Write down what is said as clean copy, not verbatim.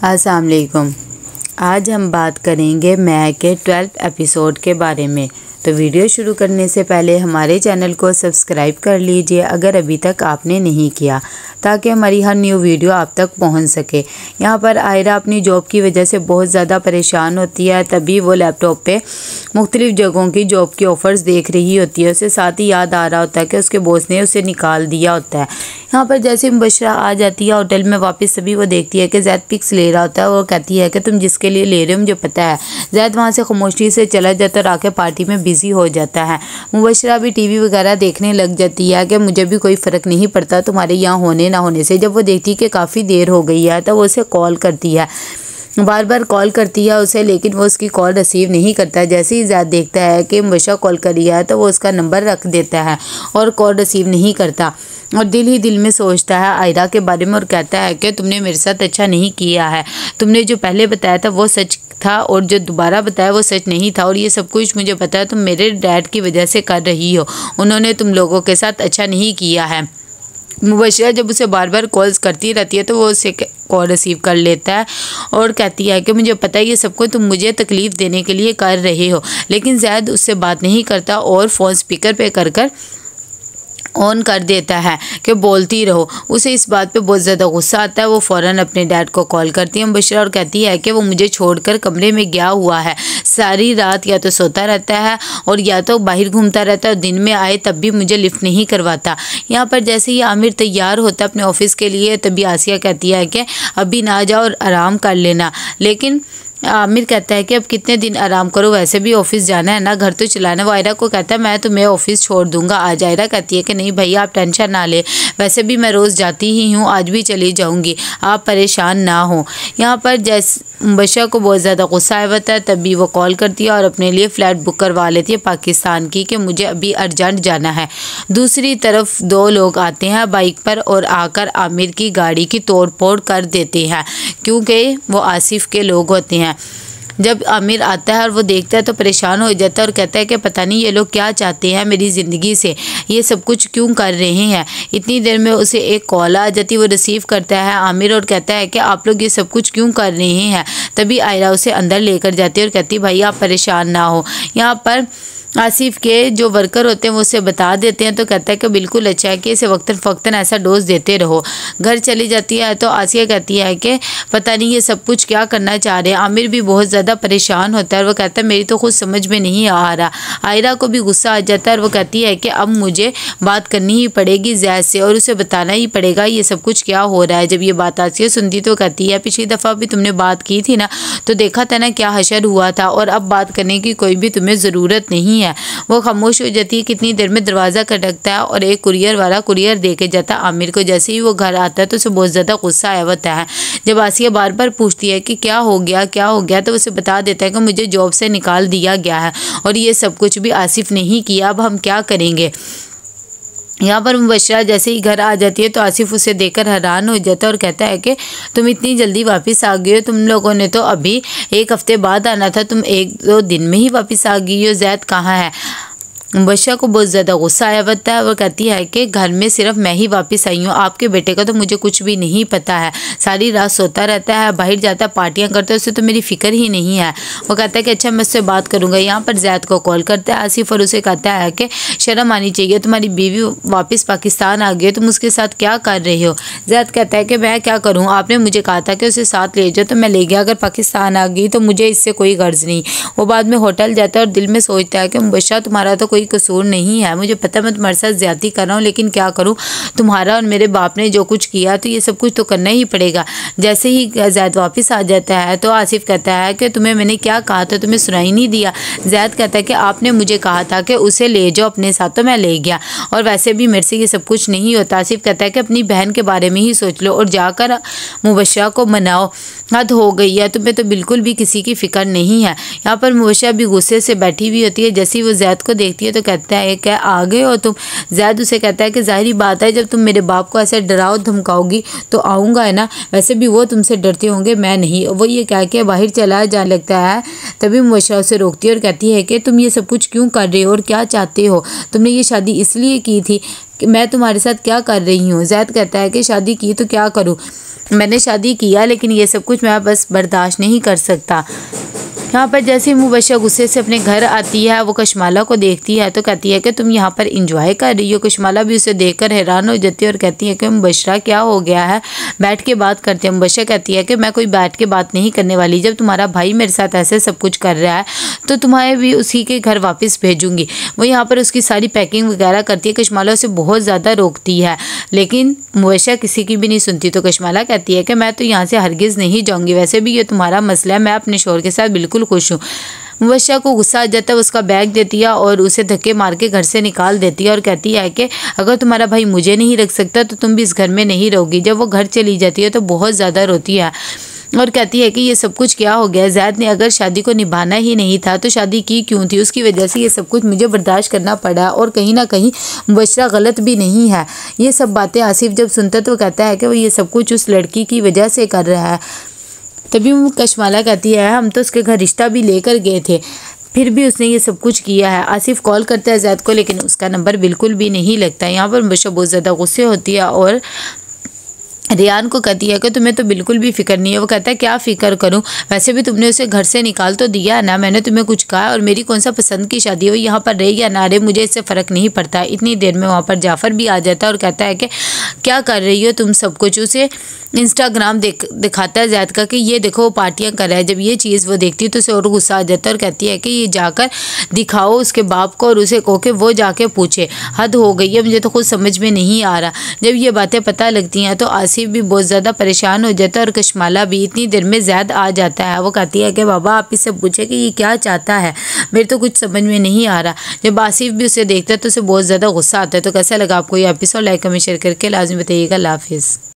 अस्सलाम वालेकुम। आज हम बात करेंगे मैं के 12th एपिसोड के बारे में। तो वीडियो शुरू करने से पहले हमारे चैनल को सब्सक्राइब कर लीजिए अगर अभी तक आपने नहीं किया, ताकि हमारी हर न्यू वीडियो आप तक पहुंच सके। यहाँ पर आयरा अपनी जॉब की वजह से बहुत ज़्यादा परेशान होती है। तभी वो लैपटॉप पे मुख्तलिफ़ जगहों की जॉब की ऑफ़र्स देख रही होती है। उसे साथ ही याद आ रहा होता है कि उसके बॉस ने उसे निकाल दिया होता है। यहाँ पर जैसे मुबशरा आ जाती है होटल में वापस, सभी वो देखती है कि जैद पिक्स ले रहा होता है। वो कहती है कि तुम जिसके लिए ले रहे हो मुझे पता है। जैद वहाँ से खामोशी से चला जाता है और आके पार्टी में बिजी हो जाता है। मुबशरा भी टीवी वगैरह देखने लग जाती है कि मुझे भी कोई फ़र्क नहीं पड़ता तुम्हारे यहाँ होने ना होने से। जब वो देखती है कि काफ़ी देर हो गई है तो वो उसे कॉल करती है, बार बार कॉल करती है उसे, लेकिन वो उसकी कॉल रिसीव नहीं करता। जैसे ही ज़ैद देखता है कि मुबशरा कॉल कर रही है तो वो उसका नंबर रख देता है और कॉल रिसीव नहीं करता और दिल ही दिल में सोचता है आयरा के बारे में और कहता है कि तुमने मेरे साथ अच्छा नहीं किया है। तुमने जो पहले बताया था वो सच था और जो दोबारा बताया वो सच नहीं था, और ये सब कुछ मुझे पता है तुम मेरे डैड की वजह से कर रही हो। उन्होंने तुम लोगों के साथ अच्छा नहीं किया है। मुबशरा जब उसे बार बार कॉल्स करती रहती है तो वो उसे कॉल रिसीव कर लेता है और कहती है कि मुझे पता है ये सब कुछ तुम मुझे तकलीफ़ देने के लिए कर रहे हो। लेकिन ज़ैद उससे बात नहीं करता और फ़ोन स्पीकर पे कर ऑन कर देता है कि बोलती रहो। उसे इस बात पे बहुत ज़्यादा गुस्सा आता है। वो फ़ौरन अपने डैड को कॉल करती है मुबशरा और कहती है कि वो मुझे छोड़कर कमरे में गया हुआ है। सारी रात या तो सोता रहता है और या तो बाहर घूमता रहता है। दिन में आए तब भी मुझे लिफ्ट नहीं करवाता। यहाँ पर जैसे ही आमिर तैयार होता है अपने ऑफिस के लिए, तभी आसिया कहती है कि अभी ना जाओ और आराम कर लेना। लेकिन आमिर कहता है कि अब कितने दिन आराम करो, वैसे भी ऑफिस जाना है ना, घर तो चलाना। वो आयरा को कहता है मैं तुम्हें ऑफिस छोड़ दूंगा आज। आयरा कहती है कि नहीं भैया आप टेंशन ना ले, वैसे भी मैं रोज़ जाती ही हूँ, आज भी चली जाऊँगी, आप परेशान ना हो। यहाँ पर जैसे मुबशरा को बहुत ज़्यादा गुस्सा आया होता है, तभी वो कॉल करती है और अपने लिए फ़्लाइट बुक करवा लेती है पाकिस्तान की कि मुझे अभी अर्जेंट जाना है। दूसरी तरफ दो लोग आते हैं बाइक पर और आकर आमिर की गाड़ी की तोड़ फोड़ कर देते हैं, क्योंकि वो आसिफ के लोग होते हैं। जब आमिर आता है और वो देखता है तो परेशान हो जाता है और कहता है कि पता नहीं ये लोग क्या चाहते हैं मेरी ज़िंदगी से, ये सब कुछ क्यों कर रहे हैं। इतनी देर में उसे एक कॉल आ जाती है, वो रिसीव करता है आमिर और कहता है कि आप लोग ये सब कुछ क्यों कर रहे हैं। तभी आयरा उसे अंदर लेकर जाती है और कहती है भाई आप परेशान ना हो। यहाँ पर आसिफ के जो वर्कर होते हैं वो उसे बता देते हैं तो कहता है कि बिल्कुल अच्छा है कि इसे वक्तन फ़क्तन ऐसा डोज देते रहो। घर चली जाती है तो आसिया कहती है कि पता नहीं ये सब कुछ क्या करना चाह रहे हैं। आमिर भी बहुत ज़्यादा परेशान होता है और वो कहता है मेरी तो खुद समझ में नहीं आ रहा। आयरा को भी गुस्सा आ जाता है और वो कहती है कि अब मुझे बात करनी ही पड़ेगी ज़ैद से और उसे बताना ही पड़ेगा ये सब कुछ क्या हो रहा है। जब ये बात आसिया सुनती तो कहती है पिछली दफ़ा भी तुमने बात की थी ना, तो देखा था ना क्या हशर हुआ था, और अब बात करने की कोई भी तुम्हें ज़रूरत नहीं है। वो खामोश हो जाती है। कितनी देर में दरवाज़ा खटकता है और एक कुरियर वाला कुरियर देके जाता है आमिर को। जैसे ही वो घर आता है तो उसे बहुत ज़्यादा गुस्सा आया होता है। जब आसिया बार बार पूछती है कि क्या हो गया तो उसे बता देता है कि मुझे जॉब से निकाल दिया गया है और ये सब कुछ भी आसिफ ने ही किया, अब हम क्या करेंगे। यहाँ पर मुबशरा जैसे ही घर आ जाती है तो आसिफ उसे देखकर हैरान हो जाता है और कहता है कि तुम इतनी जल्दी वापस आ गई हो, तुम लोगों ने तो अभी एक हफ्ते बाद आना था, तुम एक दो दिन में ही वापस आ गई हो, ज़ैद कहाँ है। मुबशरा को बहुत ज़्यादा गुस्सा आया होता है। वो कहती है कि घर में सिर्फ मैं ही वापस आई हूँ, आपके बेटे का तो मुझे कुछ भी नहीं पता है। सारी रात सोता रहता है, बाहर जाता है, पार्टियाँ करता है, उससे तो मेरी फ़िक्र ही नहीं है। वो कहता है कि अच्छा मैं उससे बात करूँगा। यहाँ पर ज़ैद को कॉल करता है आसिफ और उसे कहता है कि शर्म आनी चाहिए, तुम्हारी बीवी वापस पाकिस्तान आ गई, तुम उसके साथ क्या कर रहे हो। ज़ैद कहता है कि मैं क्या करूँ, आपने मुझे कहा था कि उसे साथ ले जाओ तो मैं ले गया, अगर पाकिस्तान आ गई तो मुझे इससे कोई गर्ज नहीं। वो बाद में होटल जाता है और दिल में सोचता है कि मुबशरा तुम्हारा तो कोई कसूर नहीं है, मुझे पता मैं तुम्हारे साथ ज्यादती कर रहा हूँ, लेकिन क्या करूँ, तुम्हारा और मेरे बाप ने जो कुछ किया तो ये सब कुछ तो करना ही पड़ेगा। जैसे ही ज़ैद वापस आ जाता है तो आसिफ कहता है कि तुम्हें मैंने क्या कहा था, तुम्हें सुनाई नहीं दिया। ज़ैद कहता है कि आपने मुझे कहा था कि उसे ले जाओ अपने साथ, तो मैं ले गया, और वैसे भी मेरे से ये सब कुछ नहीं होता। आसिफ कहता है कि अपनी बहन के बारे में ही सोच लो और जाकर मुबशरा को मनाओ, हद हो गई है, तुम्हें तो बिल्कुल भी किसी की फ़िक्र नहीं है। यहाँ पर मुबशरा भी गुस्से से बैठी हुई होती है। जैसे ही वो ज़ैद को देखती है तो कहता है क्या आ गए हो तुम। जैद उसे कहता है कि जाहिर बात है जब तुम मेरे बाप को ऐसे डराओ धमकाओगी तो आऊँगा है ना, वैसे भी वो तुमसे डरते होंगे, मैं नहीं। वो ये कह के बाहर चला जाने लगता है। तभी मुबशरा उसे रोकती है और कहती है कि तुम ये सब कुछ क्यों कर रहे हो और क्या चाहते हो, तुमने ये शादी इसलिए की थी कि मैं तुम्हारे साथ क्या कर रही हूँ। जैद कहता है कि शादी की तो क्या करूँ, मैंने शादी किया लेकिन ये सब कुछ मैं बस बर्दाश्त नहीं कर सकता। यहाँ पर जैसे ही मुबशरा गुस्से से अपने घर आती है, वो कशमाला को देखती है तो कहती है कि तुम यहाँ पर इंजॉय कर रही हो। कशमाला भी उसे देखकर हैरान हो जाती है और कहती है कि मुबशरा क्या हो गया है, बैठ के बात करते हैं। मुबशरा कहती है कि मैं कोई बैठ के बात नहीं करने वाली, जब तुम्हारा भाई मेरे साथ ऐसे सब कुछ कर रहा है तो तुम्हारे भी उसी के घर वापस भेजूंगी। वो यहाँ पर उसकी सारी पैकिंग वगैरह करती है। कशमाला उसे बहुत ज़्यादा रोकती है लेकिन मुबशरा किसी की भी नहीं सुनती। तो कशमाला कहती है कि मैं तो यहाँ से हरगिज़ नहीं जाऊँगी, वैसे भी ये तुम्हारा मसला है, मैं अपने शौहर के साथ बिल्कुल खुश हूँ। मुबशरा को गुस्सा आ जाता है, उसका बैग देती है और उसे धक्के मार के घर से निकाल देती है और कहती है कि अगर तुम्हारा भाई मुझे नहीं रख सकता तो तुम भी इस घर में नहीं रहोगी। जब वो घर चली जाती है तो बहुत ज़्यादा रोती है और कहती है कि ये सब कुछ क्या हो गया, जैद ने अगर शादी को निभाना ही नहीं था तो शादी की क्यों थी, उसकी वजह से ये सब कुछ मुझे बर्दाश्त करना पड़ा और कहीं ना कहीं मुबशरा गलत भी नहीं है। ये सब बातें आसिफ जब सुनता तो कहता है कि वो ये सब कुछ उस लड़की की वजह से कर रहा है। तभी कशमाला कहती है हम तो उसके घर रिश्ता भी लेकर गए थे, फिर भी उसने ये सब कुछ किया है। आसिफ कॉल करता है जैद को लेकिन उसका नंबर बिल्कुल भी नहीं लगता। यहाँ पर मुबशरा बहुत ज़्यादा गुस्से होती है और रियान को कहती है कि तुम्हें तो बिल्कुल भी फिक्र नहीं है। वो कहता है क्या फ़िक्र करूं, वैसे भी तुमने उसे घर से निकाल तो दिया ना, मैंने तुम्हें कुछ कहा, और मेरी कौन सा पसंद की शादी हो, यहाँ पर रहे या ना रहे मुझे इससे फ़र्क नहीं पड़ता। इतनी देर में वहाँ पर जाफ़र भी आ जाता है और कहता है कि क्या कर रही हो तुम सब कुछ। उसे इंस्टाग्राम दिखाता है जैद का कि ये देखो वो पार्टियाँ कर रहा है। जब ये चीज़ वो देखती है तो उसे और गुस्सा आ जाता है और कहती है कि ये जाकर दिखाओ उसके बाप को और उसे कहो कि वो जाके पूछे, हद हो गई है, मुझे तो खुद समझ में नहीं आ रहा। जब ये बातें पता लगती हैं तो आसिफ भी बहुत ज़्यादा परेशान हो जाता है और कशमाला भी। इतनी देर में जैद आ जाता है। वो कहती है कि बाबा आप इससे पूछे कि ये क्या चाहता है, मेरे तो कुछ समझ में नहीं आ रहा। जब आसिफ भी उसे देखता है तो उसे बहुत ज़्यादा गुस्सा आता है। तो कैसा लगा आपको ये एपिसोड, लाइक कमेंट शेयर करके लाजमी बताइएगा। अल्लाह हाफिज़।